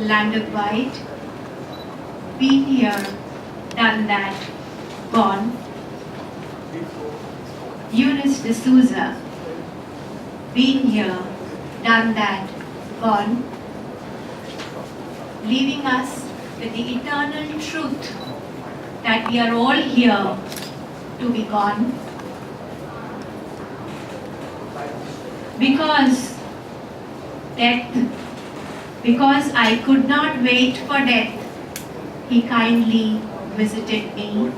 land of white, been here, done that, gone. Eunice de Souza, been here, done that, gone. Leaving us with the eternal truth that we are all here to be gone. Because I could not wait for death, he kindly visited me.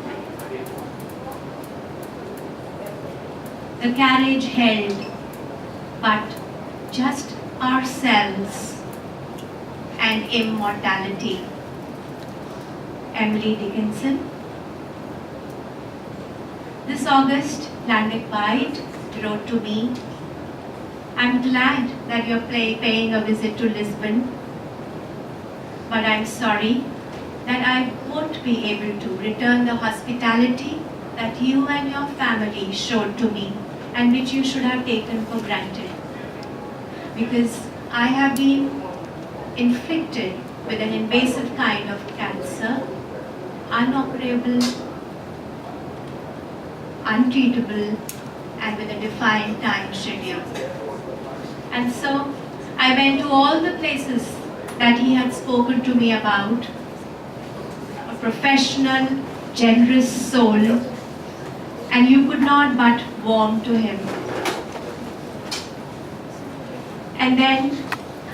The carriage held but just ourselves and immortality. Emily Dickinson. This August, Landeg White wrote to me, I'm glad that you're paying a visit to Lisbon, but I'm sorry that I won't be able to return the hospitality that you and your family showed to me and which you should have taken for granted. Because I have been inflicted with an invasive kind of cancer, unoperable, untreatable, and with a defined time schedule. And so I went to all the places that he had spoken to me about. A professional, generous soul, and you could not but warm to him. And then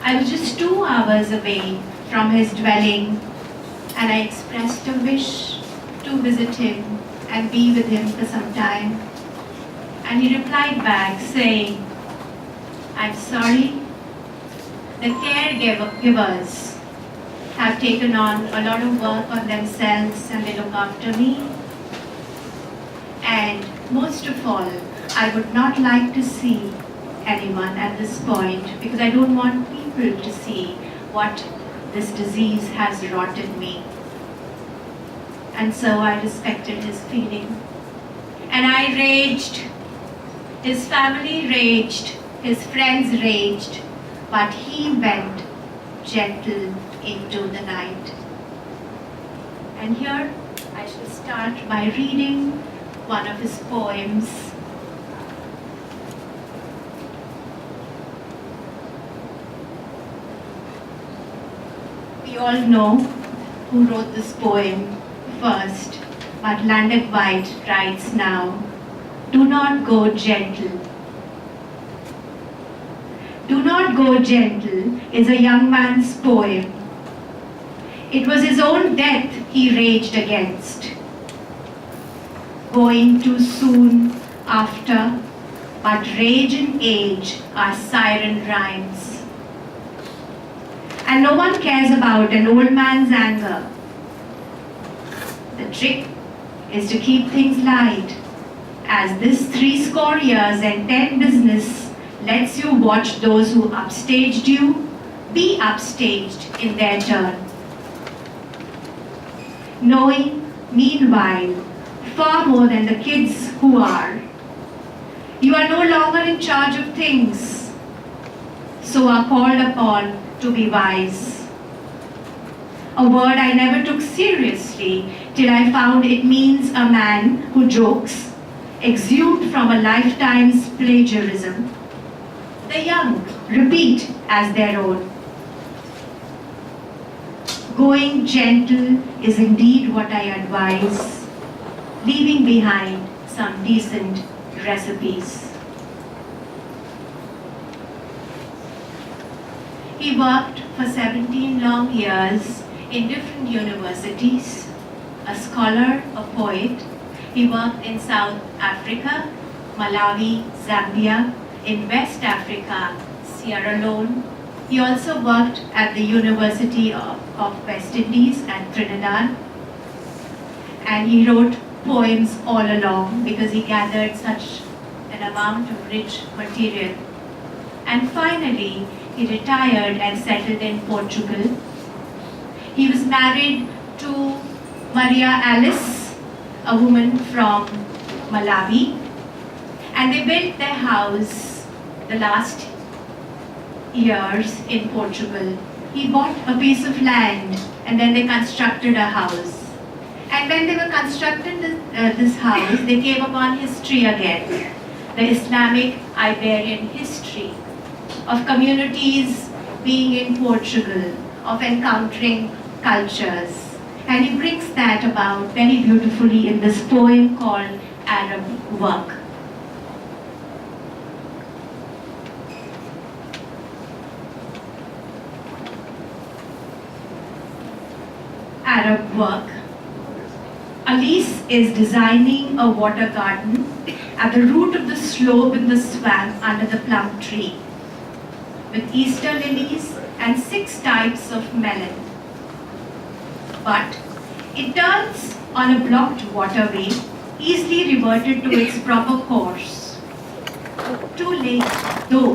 I was just 2 hours away from his dwelling, and I expressed a wish to visit him and be with him for some time. And he replied back saying, I'm sorry, the caregivers have taken on a lot of work on themselves and they look after me. And most of all, I would not like to see anyone at this point because I don't want people to see what this disease has wrought in me. And so I respected his feeling. And I raged. His family raged. His friends raged. But he went gentle into the night. And here I shall start by reading one of his poems. We all know who wrote this poem first, but Landeg White writes now, do not go gentle. Do not go gentle is a young man's poem. It was his own death he raged against. Going too soon after, but rage and age are siren rhymes. And no one cares about an old man's anger. The trick is to keep things light, as this 70 years and 10 business lets you watch those who upstaged you be upstaged in their turn. Knowing, meanwhile, far more than the kids who are, you are no longer in charge of things, so are called upon to be wise. A word I never took seriously till I found it means a man who jokes, exhumed from a lifetime's plagiarism. The young repeat as their own. Going gentle is indeed what I advise, leaving behind some decent recipes. He worked for 17 long years in different universities, a scholar, a poet. He worked in South Africa, Malawi, Zambia, in West Africa, Sierra Leone. He also worked at the University of West Indies and Trinidad. And he wrote poems all along because he gathered such an amount of rich material. And finally, he retired and settled in Portugal. He was married to Maria Alice, a woman from Malawi, and they built their house the last years in Portugal He bought a piece of land and then they constructed a house. And when they were constructing this house, they came upon history again, the Islamic Iberian history of communities being in Portugal, of encountering cultures. And he brings that about very beautifully in this poem called Arab Work. Arab Work. Alice is designing a water garden at the root of the slope in the swamp under the plum tree, with Easter lilies and 6 types of melon. But it turns on a blocked waterway, easily reverted to its proper course. Too late, though,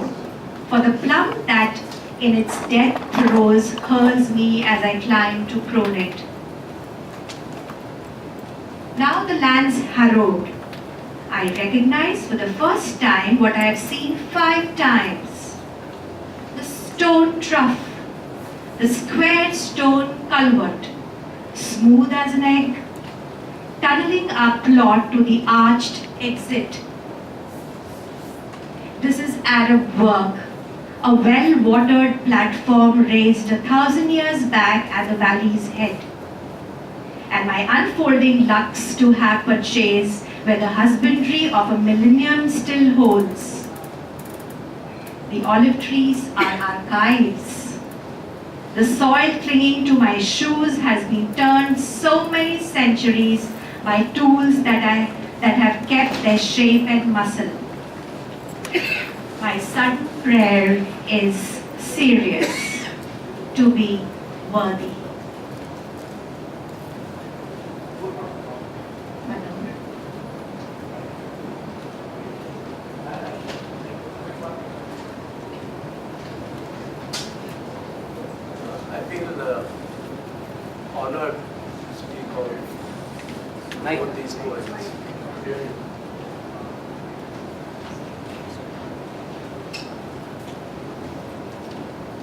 for the plum that in its depth rose hurls me as I climb to prune it. Now the land's harrowed. I recognize for the first time what I have seen 5 times. The stone trough, the square stone culvert, smooth as an egg, tunneling our plot to the arched exit. This is Arab work, a well-watered platform raised 1,000 years back at the valley's head. And my unfolding lucks to have purchased where the husbandry of a millennium still holds. The olive trees are archives. The soil clinging to my shoes has been turned so many centuries by tools that have kept their shape and muscle. My sudden prayer is serious, to be worthy. I feel honored to speak on these poems.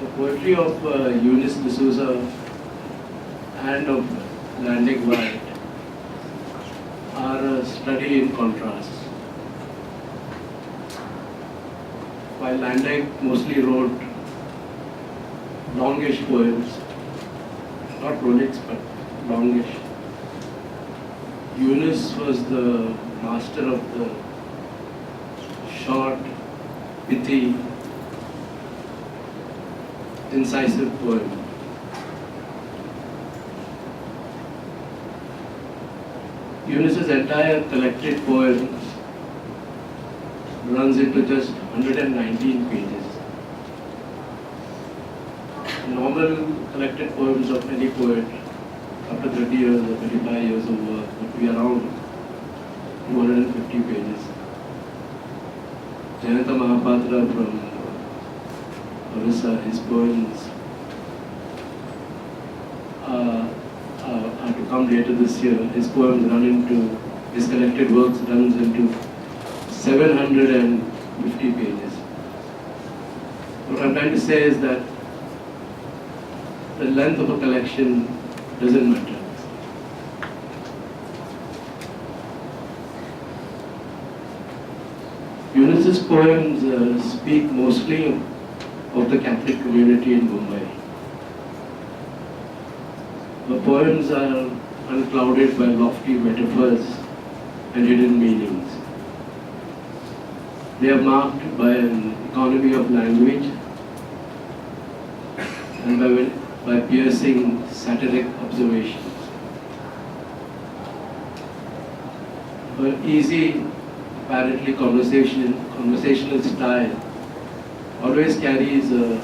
The poetry of Eunice de Souza and of Landeg are a study in contrast. While Landeg mostly wrote longish poems, not prolix but longish, Eunice was the master of the short, pithy, incisive poem. Eunice's entire collected poems runs into just 119 pages. Normal collected poems of any poet after 30 years or 35 years of work would be around 250 pages. Jugneeta from Orissa, his poems are to come later this year. His poems run into, his collected works runs into 750 pages. What I'm trying to say is that the length of a collection doesn't matter. Eunice's poems speak mostly of the Catholic community in Mumbai. The poems are unclouded by lofty metaphors and hidden meanings. They are marked by an economy of language and by piercing satiric observations. Her easy, apparently conversational style always carries a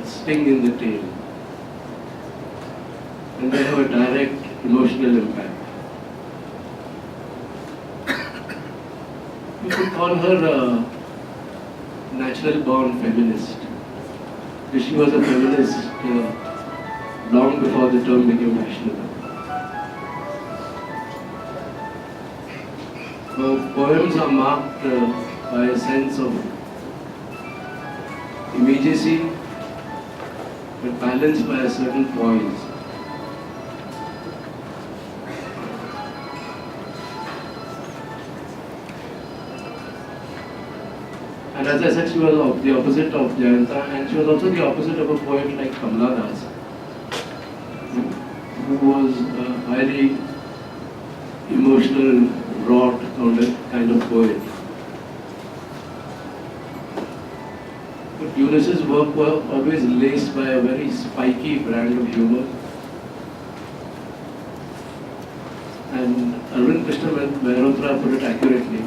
sting in the tail, and they have a direct emotional impact. You could call her a natural-born feminist, because she was a feminist long before the term became fashionable. Her poems are marked by a sense of immediacy, but balanced by a certain poise. And as I said, she was the opposite of Jayanta, and she was also the opposite of a poet like Kamala Das, who was a highly emotional, wrought kind of poet. But Eunice's work was always laced by a very spiky brand of humor. And Arvind Krishna Mehrotra put it accurately.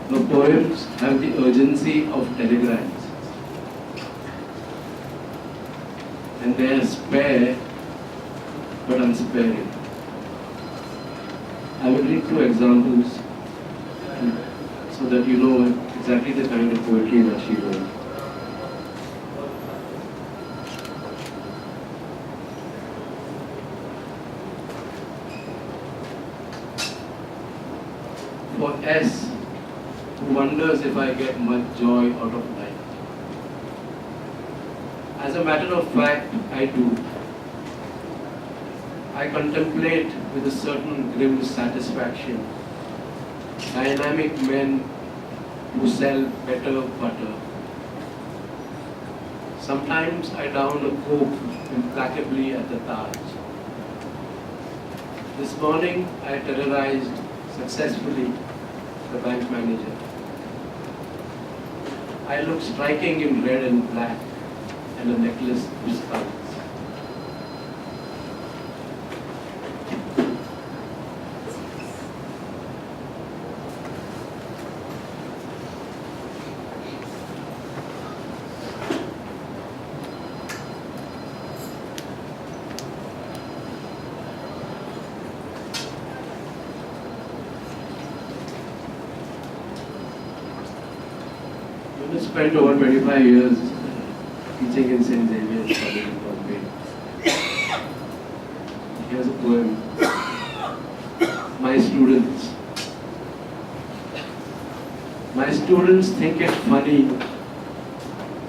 The poems have the urgency of telegrams, and they are spare but unsparing. I will read two examples so that you know exactly the kind of poetry that she wrote. For S, who wonders if I get much joy out of life. As a matter of fact, I do. I contemplate with a certain grim satisfaction dynamic men who sell better butter. Sometimes I down a coke implacably at the Taj. This morning I terrorized successfully the bank manager. I look striking in red and black and a necklace of skulls. I spent over 25 years teaching in St. Xavier's College in Bombay. Here's a poem. My students. My students think it funny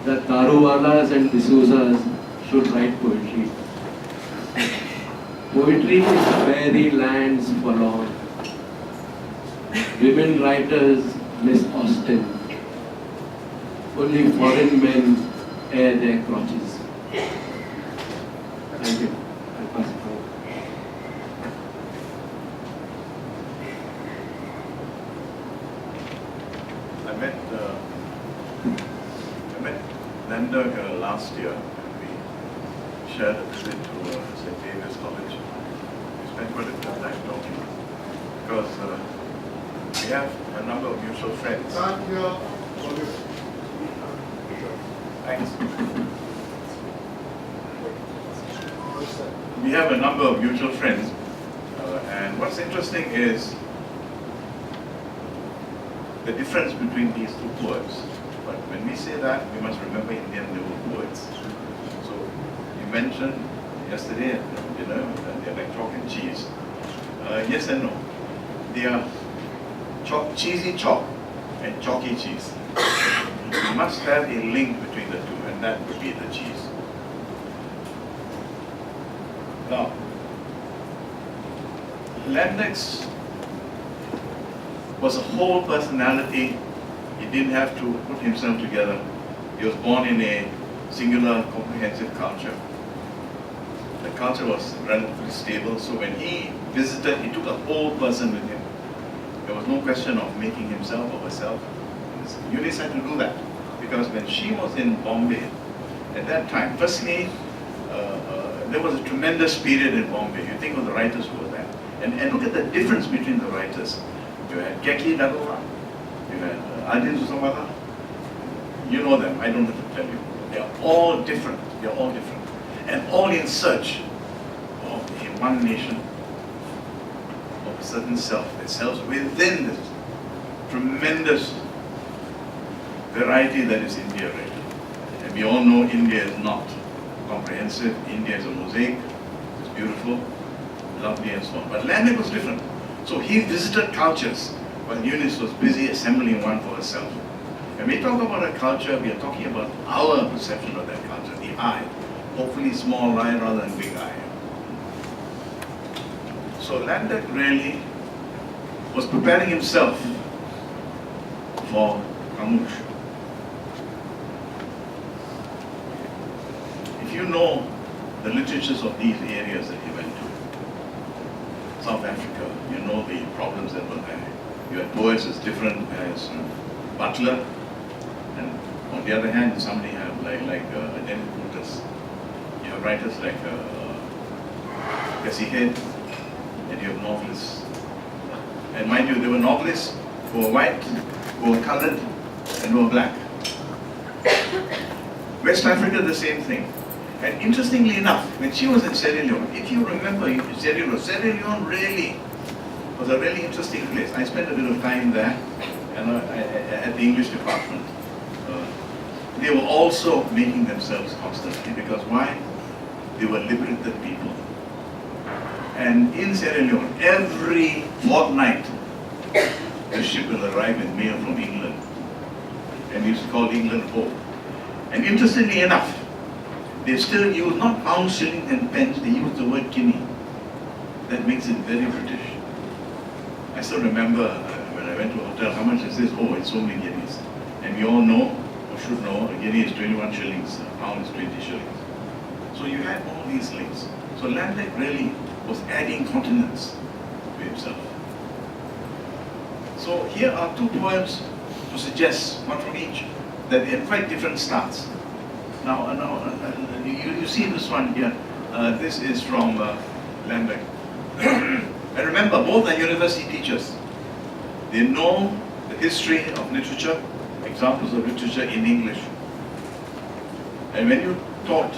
that Daruwalas and de Souzas should write poetry. Poetry is fairy lands forlorn. Women writers miss Austen. Only foreign men air their crotches. Thank you. I'll pass it on. I met Landeg last year, and we shared a visit to St. Xavier's College. We spent quite a bit of time talking because we have a number of mutual friends. Thanks. We have a number of mutual friends, and what's interesting is the difference between these two poets. But when we say that, we must remember Indian new poets. So you mentioned yesterday at dinner that they're like chalk and cheese. Yes and no. They are cheesy chalk and chalky cheese. You must have a link between the two, and that would be the cheese. Now, Landeg's was a whole personality. He didn't have to put himself together. He was born in a singular, comprehensive culture. The culture was relatively stable, so when he visited, he took a whole person with him. There was no question of making himself or herself. Eunice had to do that, because when she was in Bombay, at that time, firstly, there was a tremendous period in Bombay. You think of the writers who were there. And look at the difference between the writers. You had Keki Dagoa, you had Adil Susawada. You know them, I don't have to tell you. They are all different. They are all different. And all in search of a one nation, of a certain self that sells within this tremendous variety that is India right now. And we all know India is not comprehensive. India is a mosaic. It's beautiful, lovely and so on. But Landeg was different. So he visited cultures while Eunice was busy assembling one for herself. When we talk about a culture, we are talking about our perception of that culture. I. Hopefully small I rather than big I. So Landeg really was preparing himself for Kamush. If you know the literatures of these areas that he went to, South Africa, you know the problems that were there. You had poets as different as Butler, and on the other hand, somebody have like Dennis Brutus. You have writers like Bessie Head, and you have novelists. And mind you, there were novelists who were white, who were colored, and who were black. West Africa, the same thing. And interestingly enough, when she was in Sierra Leone, if you remember, Sierra Leone really was a really interesting place. I spent a bit of time there, and at the English department. They were also making themselves constantly, because why? They were liberated people. And in Sierra Leone, every fortnight, the ship will arrive with mail from England. And we used to call England home. And interestingly enough, they still use not pounds, shillings and pence, they use the word guinea. That makes it very British. I still remember when I went to a hotel, how much is this? Oh, it's so many guineas. And we all know, or should know, a guinea is 21 shillings, a pound is 20 shillings. So you had all these links. So Landeg really was adding continents to himself. So here are two poems to suggest, one from each, that they had quite different starts. Now you see this one here. This is from Landeg. And remember, both are university teachers. They know the history of literature, examples of literature in English. And when you taught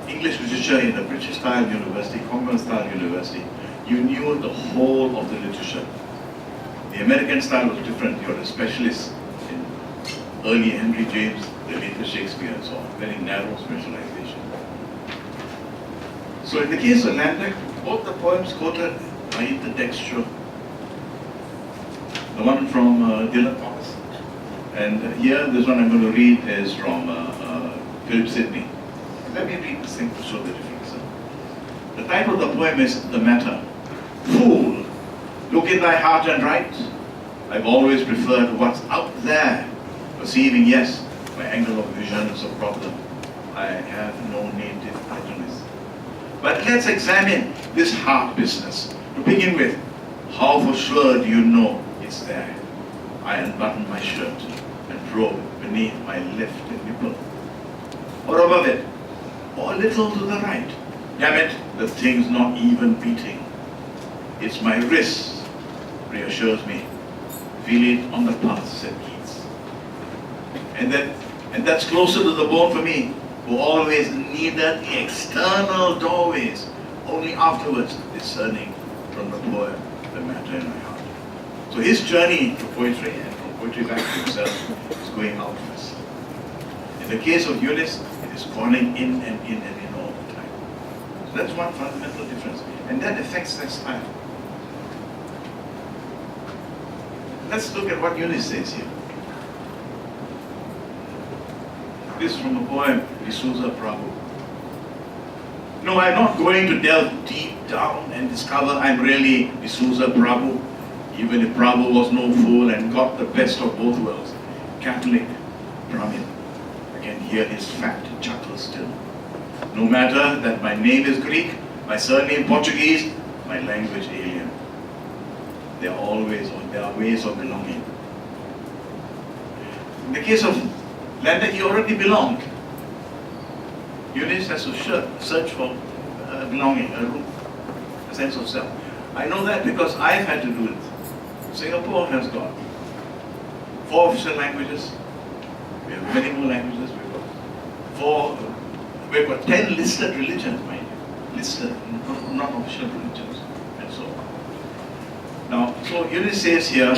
English literature in a British-style university, Commonwealth-style university, you knew the whole of the literature. The American style was different. You were a specialist in early Henry James, the later Shakespeare and so on. Very narrow specialization. So in the case of Landeg, both the poems quoted are intertextual. The one from Dylan Thomas. And here, this one I'm going to read is from Philip Sidney. Let me read this thing to show the difference. The title of the poem is The Matter. Fool, look in thy heart and write. I've always preferred what's out there. Perceiving, yes, my angle of vision is a problem. I have no native prejudice. But let's examine this heart business. To begin with, how for sure do you know it's there? I unbutton my shirt and probe beneath my left nipple. Or above it, or a little to the right. Damn it, the thing's not even beating. It's my wrist, reassures me. Feel it on the pulse, said Keats. And that's closer to the bone for me, who always needed the external doorways, only afterwards discerning from the poem the matter in my heart. So his journey to poetry and from poetry back to himself is going out first. In the case of Eunice, it is calling in and in and in all the time. So that's one fundamental difference. And that affects their style. Let's look at what Eunice says here. This is from a poem, De Souza Prabhu. No, I'm not going to delve deep down and discover I'm really De Souza Prabhu, even if Prabhu was no fool and got the best of both worlds. Catholic, Brahmin. I can hear his fat chuckle still. No matter that my name is Greek, my surname Portuguese, my language alien. There are ways of belonging. In the case of Landeg, he already belonged. Eunice has to search for belonging, a root, a sense of self. I know that because I've had to do it. Singapore has got 4 official languages. We have many more languages. We've got 10 listed religions, mind you. Listed, not official religions, and so on. Now, so Eunice says here,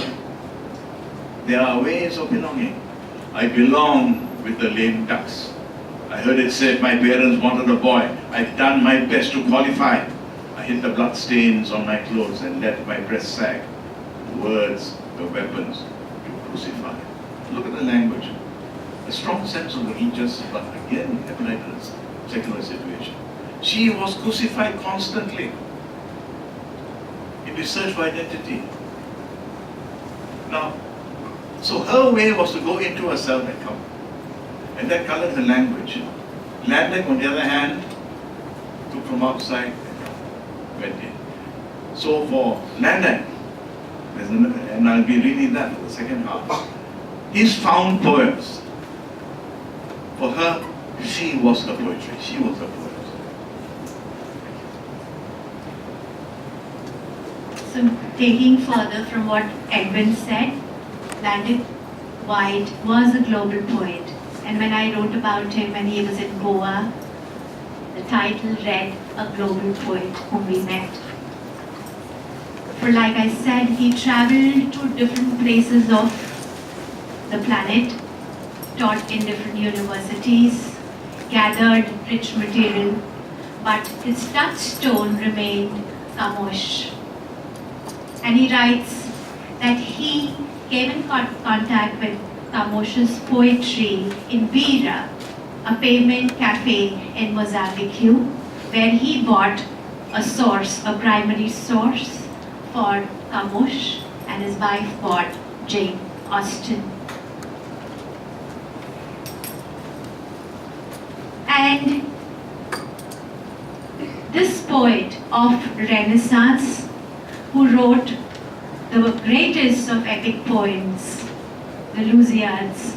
there are ways of belonging. I belong with the lame ducks. I heard it said my parents wanted a boy. I've done my best to qualify. I hid the blood stains on my clothes and let my breast sag. Words were weapons to crucify. Look at the language. a strong sense of religious, but again, you have like a secular situation. She was crucified constantly in the search for identity. Now, so her way was to go into herself and come. And that colored her language. Landeg, on the other hand, took from outside and went in. So for Landeg, and I'll be reading that for the second half, his found poems. For her, she was the poetry. She was the poet. So taking further from what Edwin said, Landeg White was a global poet. And when I wrote about him when he was in Goa, the title read A Global Poet Whom We Met. For like I said, he traveled to different places of the planet, taught in different universities, gathered rich material, but his touchstone remained Khamosh. And he writes that he came in contact with Khamosh's poetry in Beira, a payment cafe in Mozambique, where he bought a source, a primary source for Khamosh, and his wife bought Jane Austen. And this poet of Renaissance, who wrote the greatest of epic poems, the Louisiades,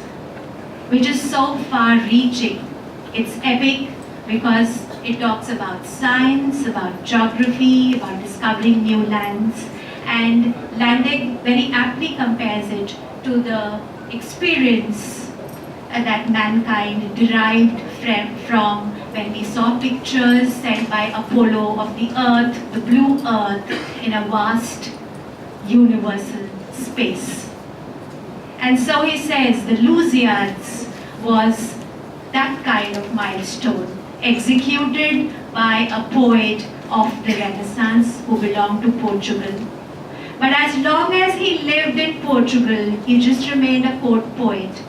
which is so far-reaching. It's epic because it talks about science, about geography, about discovering new lands, and Landeg very aptly compares it to the experience that mankind derived from when we saw pictures sent by Apollo of the Earth, the blue Earth, in a vast universal space. And so he says the Louisiades was that kind of milestone, executed by a poet of the Renaissance who belonged to Portugal. But as long as he lived in Portugal, he just remained a court poet,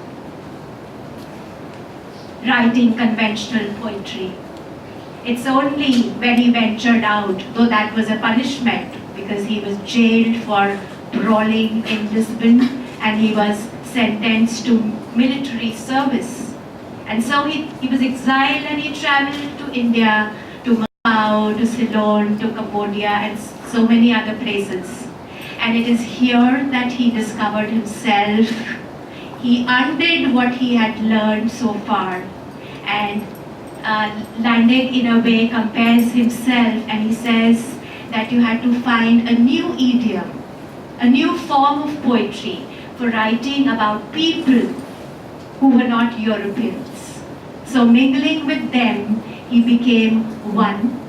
writing conventional poetry. It's only when he ventured out, though that was a punishment because he was jailed for brawling in Lisbon and he was sentenced to military service. And so he was exiled and he traveled to India, to Macau, to Ceylon, to Cambodia and so many other places. And it is here that he discovered himself. He undid what he had learned so far. And Landeg in a way compares himself and he says that you had to find a new idiom, a new form of poetry for writing about people who were not Europeans. So mingling with them, he became one.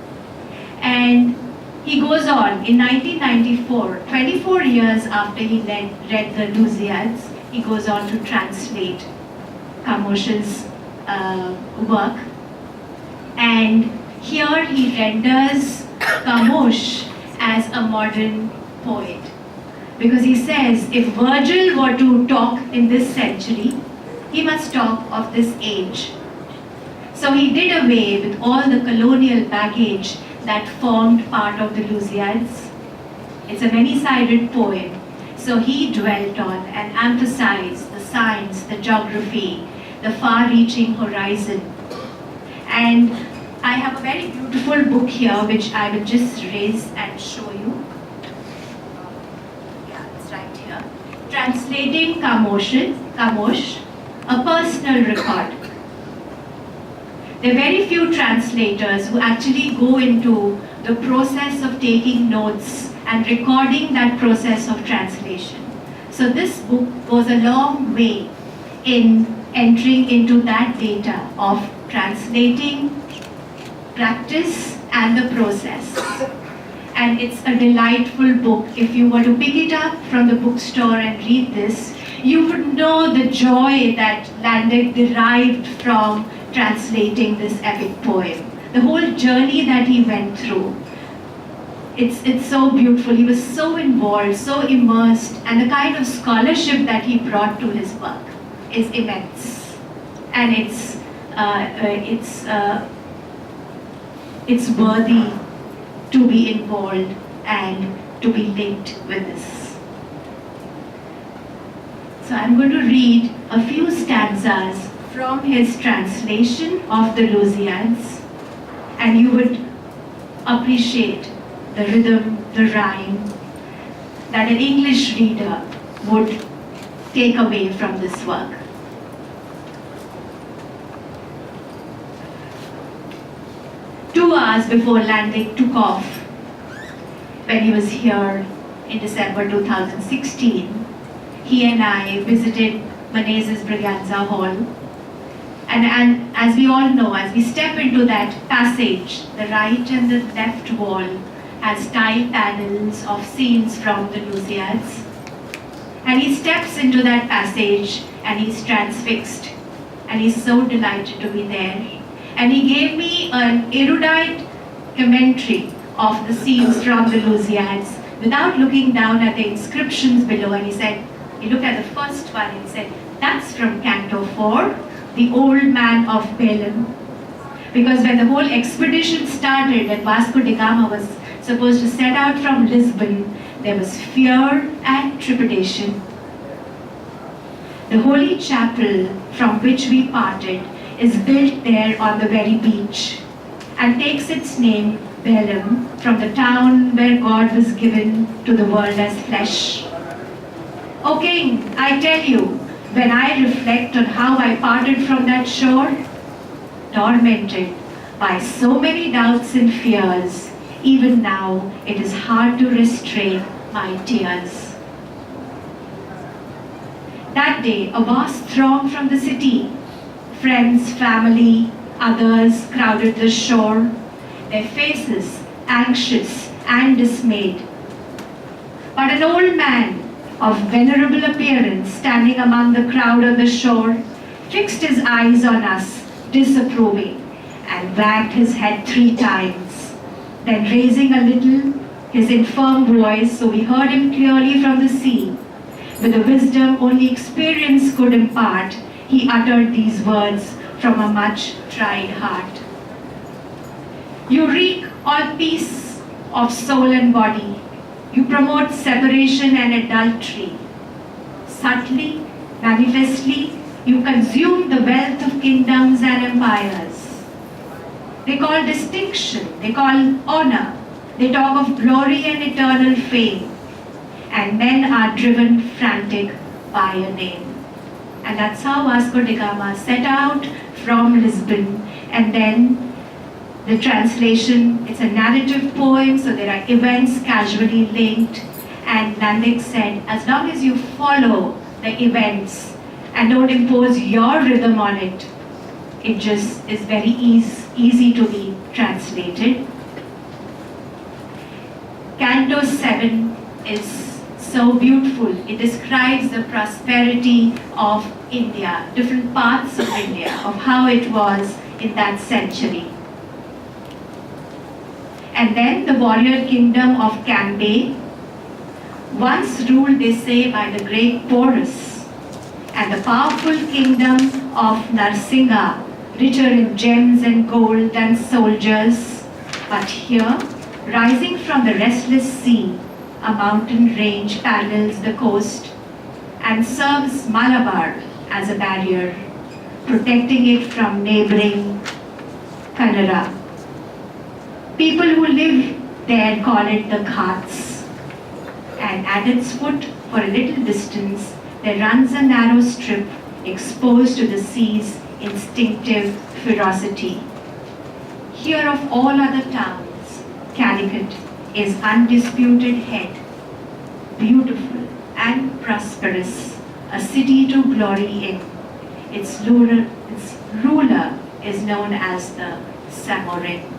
And he goes on, in 1994, 24 years after he read the Louisiades, he goes on to translate Khamosh's work. And here he renders Khamosh as a modern poet. Because he says, if Virgil were to talk in this century, he must talk of this age. So he did away with all the colonial baggage that formed part of the Louisiades. It's a many-sided poem. So he dwelt on and emphasized the science, the geography, the far-reaching horizon. And I have a very beautiful book here which I will just raise and show you. Yeah, it's right here. Translating Khamosh, a personal record. There are very few translators who actually go into the process of taking notes and recording that process of translation. So this book goes a long way in entering into that data of translating, practice and the process. And it's a delightful book. If you were to pick it up from the bookstore and read this, you would know the joy that Landeg derived from translating this epic poem. The whole journey that he went through. It's so beautiful. He was so involved, so immersed, and the kind of scholarship that he brought to his work is immense. and it's worthy to be involved and to be linked with this. So I'm going to read a few stanzas from his translation of the Louisians, and you would appreciate the rhythm, the rhyme that an English reader would take away from this work. 2 hours before Landeg took off, when he was here in December 2016, he and I visited Menezes Braganza Hall. And as we all know, as we step into that passage, the right and the left wall has tile panels of scenes from the Louisiades. And he steps into that passage and he's transfixed. And he's so delighted to be there. And he gave me an erudite commentary of the scenes from the Louisiades without looking down at the inscriptions below. And he said, he looked at the first one and he said, that's from Canto 4, the old man of Balaam. Because when the whole expedition started and Vasco da Gama was supposed to set out from Lisbon, there was fear and trepidation. The holy chapel from which we parted is built there on the very beach and takes its name, Balaam, from the town where God was given to the world as flesh. O King, I tell you, when I reflect on how I parted from that shore, tormented by so many doubts and fears, even now it is hard to restrain my tears. That day, a vast throng from the city, friends, family, others crowded the shore, their faces anxious and dismayed. But an old man of venerable appearance standing among the crowd on the shore fixed his eyes on us, disapproving, and wagged his head 3 times. Then raising a little his infirm voice so we heard him clearly from the sea, with a wisdom only experience could impart, he uttered these words from a much tried heart. You wreak all peace of soul and body. You promote separation and adultery. Subtly, manifestly, you consume the wealth of kingdoms and empires. They call distinction, they call honor, they talk of glory and eternal fame, and men are driven frantic by a name. And that's how Vasco da Gama set out from Lisbon. And then the translation, it's a narrative poem, so there are events casually linked. And Landeg said, as long as you follow the events and don't impose your rhythm on it, it just is very easy to be translated. Canto 7 is so beautiful. It describes the prosperity of India, different parts of India, of how it was in that century. And then the warrior kingdom of Cambay, once ruled, they say, by the great Porus, and the powerful kingdom of Narsingha, richer in gems and gold than soldiers. But here, rising from the restless sea, a mountain range parallels the coast and serves Malabar as a barrier, protecting it from neighboring Kannada. People who live there call it the Ghats, and at its foot, for a little distance, there runs a narrow strip exposed to the sea's instinctive ferocity. Here of all other towns, Calicut is undisputed head, beautiful and prosperous, a city to glory in. Its ruler is known as the Samorin.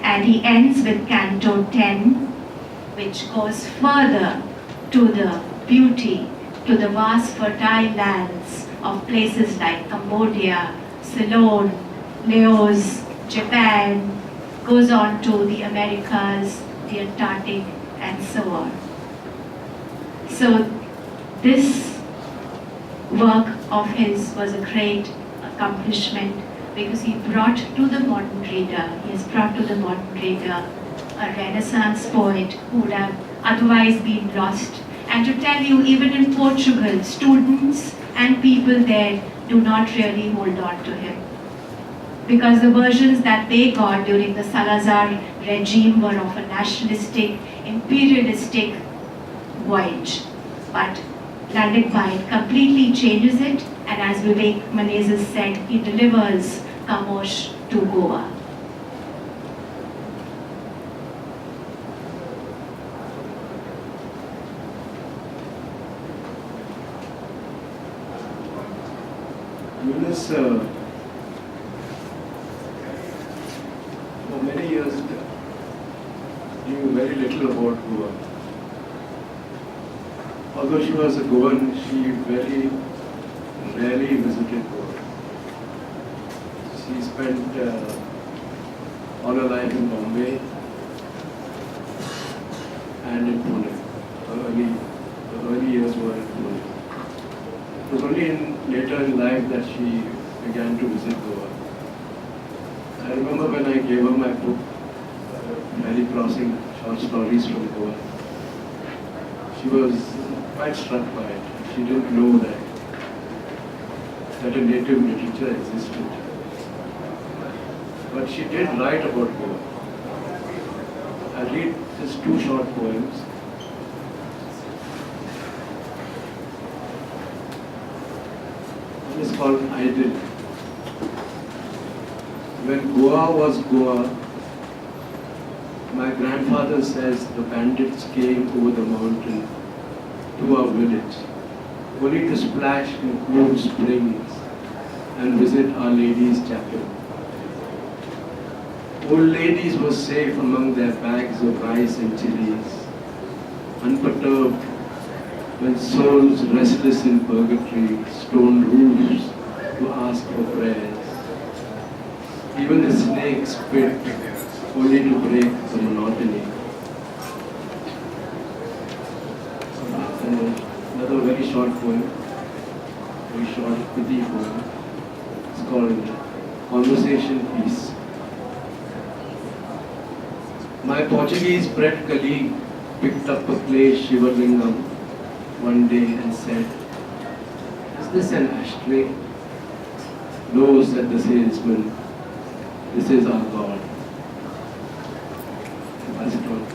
And he ends with Canto 10, which goes further to the beauty, to the vast fertile lands of places like Cambodia, Ceylon, Laos, Japan, goes on to the Americas, the Antarctic, and so on. So this work of his was a great accomplishment because he brought to the modern reader, he has brought to the modern reader a Renaissance poet who would have otherwise been lost. And to tell you, even in Portugal, students and people there do not really hold on to him, because the versions that they got during the Salazar regime were of a nationalistic, imperialistic voyage. But Landeg completely changes it, and as Vivek Menezes said, he delivers Kamosh to Goa. Eunice, for many years, knew very little about Goa. Although she was a Goan, she very rarely visited Goa. She spent all her life in Bombay and in Pune. The early years were in Pune. It was only later in life that she began to visit Goa. I remember when I gave her my book, Valley Crossing, short stories from Goa. She was quite struck by it. She didn't know that a native literature existed. But she did write about Goa. I'll read just 2 short poems. One is called Idyll. When Goa was Goa, my grandfather says the bandits came over the mountain to our village, only to splash in cool springs and visit Our Lady's chapel. Old ladies were safe among their bags of rice and chilies, unperturbed when souls restless in purgatory stoned roofs to ask for prayers. Even the snakes spit only to break the monotony. And another very short poem, very short, pithy poem. It's called Conversation Piece. My Portuguese bred colleague picked up a clay Shivalingam one day and said, "Is this an ashtray?" "No," said the salesman, "this is our God." Pass it on.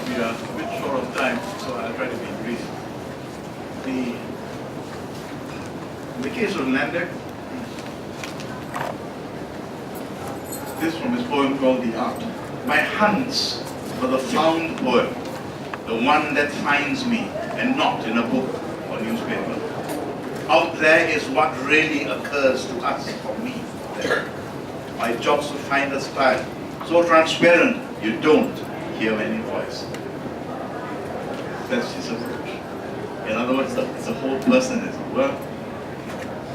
We are a bit short of time, so I'll try to be brief. In the case of Landeg, this from his poem called The Art. My hunts for the found poet, the one that finds me and not in a book or newspaper. Out there is what really occurs to us, for me. There. My job's to find a style so transparent you don't hear any voice. That's his approach. In other words, the whole person is at work.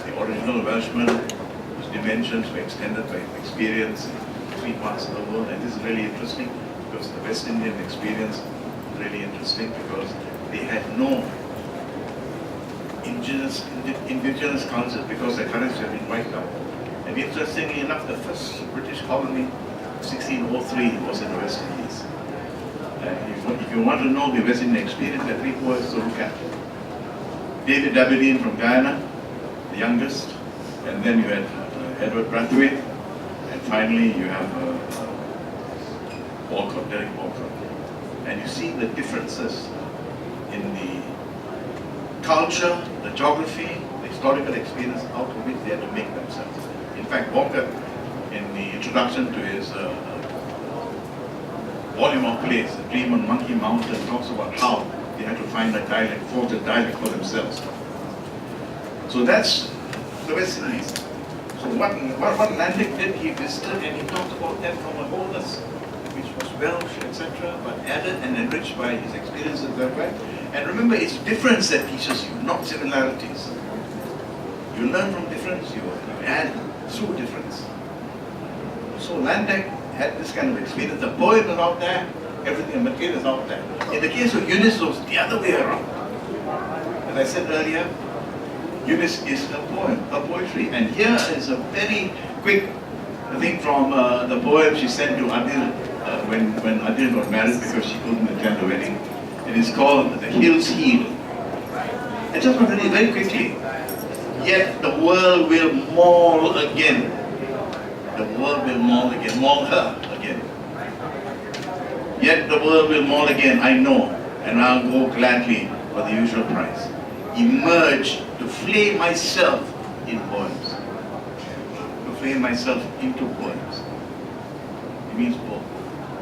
The original Welshman, whose dimensions were extended by experience in 3 parts of the world. And this is really interesting because the West Indian experience is really interesting because they had no indigenous culture because their currents had been wiped out. And interestingly enough, the first British colony, 1603, was in the West Indies. If you want to know the West Indian experience, there are 3 poets to look at. David Aberdeen from Guyana, the youngest, and then you had Edward Brathwaite, and finally you have Derek Walcott. And you see the differences in the culture, the geography, the historical experience out of which they had to make themselves. In fact, Walcott, in the introduction to his volume of plays, The Dream on Monkey Mountain, talks about how they had to find a dialect, forge a dialect for themselves. So that's the West Indies. So what Landeg did, he visited and he talked about that from a wholeness, which was Welsh, etc., but added and enriched by his experiences that way. And remember, it's difference that teaches you, not similarities. You learn from difference, you add through difference. So Landeg had this kind of experience. The poem is out there, everything, the material is out there. In the case of Eunice, it was the other way around. As I said earlier, Eunice is her poem, her poetry. And here is a very quick thing from the poem she sent to Adil when Adil got married because she couldn't attend the wedding. It is called The Hills Heal. I just want to read it very quickly. Yet the world will maul again. The world will maul again, maul her again. Yet the world will maul again, I know, and I'll go gladly for the usual price. Emerge to flay myself in poems. To flay myself into poems. It means both.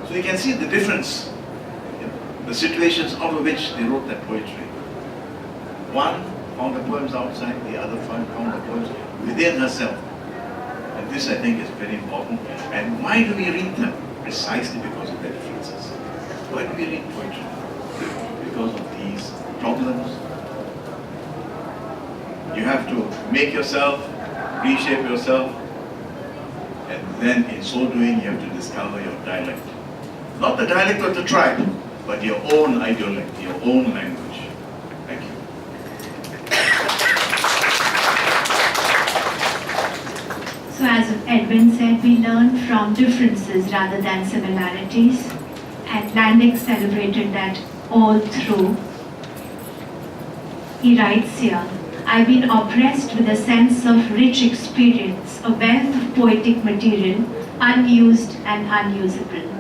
So you can see the difference in the situations out of which they wrote that poetry. One found the poems outside, the other found the poems within herself. And this, I think, is very important. And why do we read them? Precisely because of their differences. Why do we read poetry? Because of these problems. You have to make yourself, reshape yourself, and then in so doing, you have to discover your dialect. Not the dialect of the tribe, but your own ideolect, your own language. Thank you. So as Edwin said, we learn from differences rather than similarities. And Landeg celebrated that all through. He writes here, I've been oppressed with a sense of rich experience, a wealth of poetic material, unused and unusable.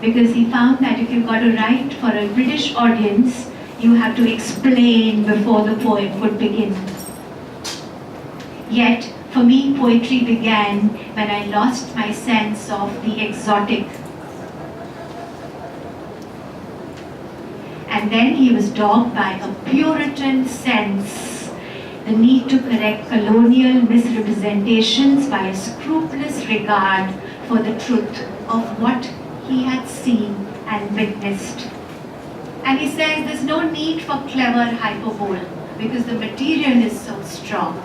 Because he found that if you've got to write for a British audience, you have to explain before the poem could begin. Yet, for me, poetry began when I lost my sense of the exotic. And then he was dogged by a Puritan sense, the need to correct colonial misrepresentations by a scrupulous regard for the truth of what he had seen and witnessed. And he says there's no need for clever hyperbole because the material is so strong.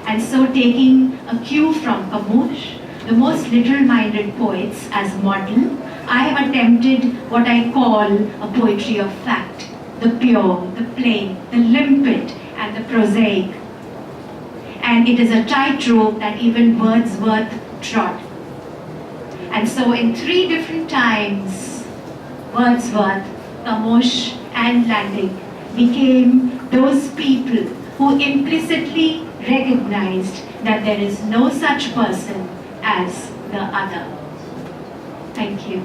And so taking a cue from Kamush, the most literal-minded poets as model, I have attempted what I call a poetry of fact, the pure, the plain, the limpid, and the prosaic. And it is a tightrope that even Wordsworth trod. And so in 3 different times, Wordsworth, Kamush, and Landeg became those people who implicitly recognized that there is no such person as the other. Thank you.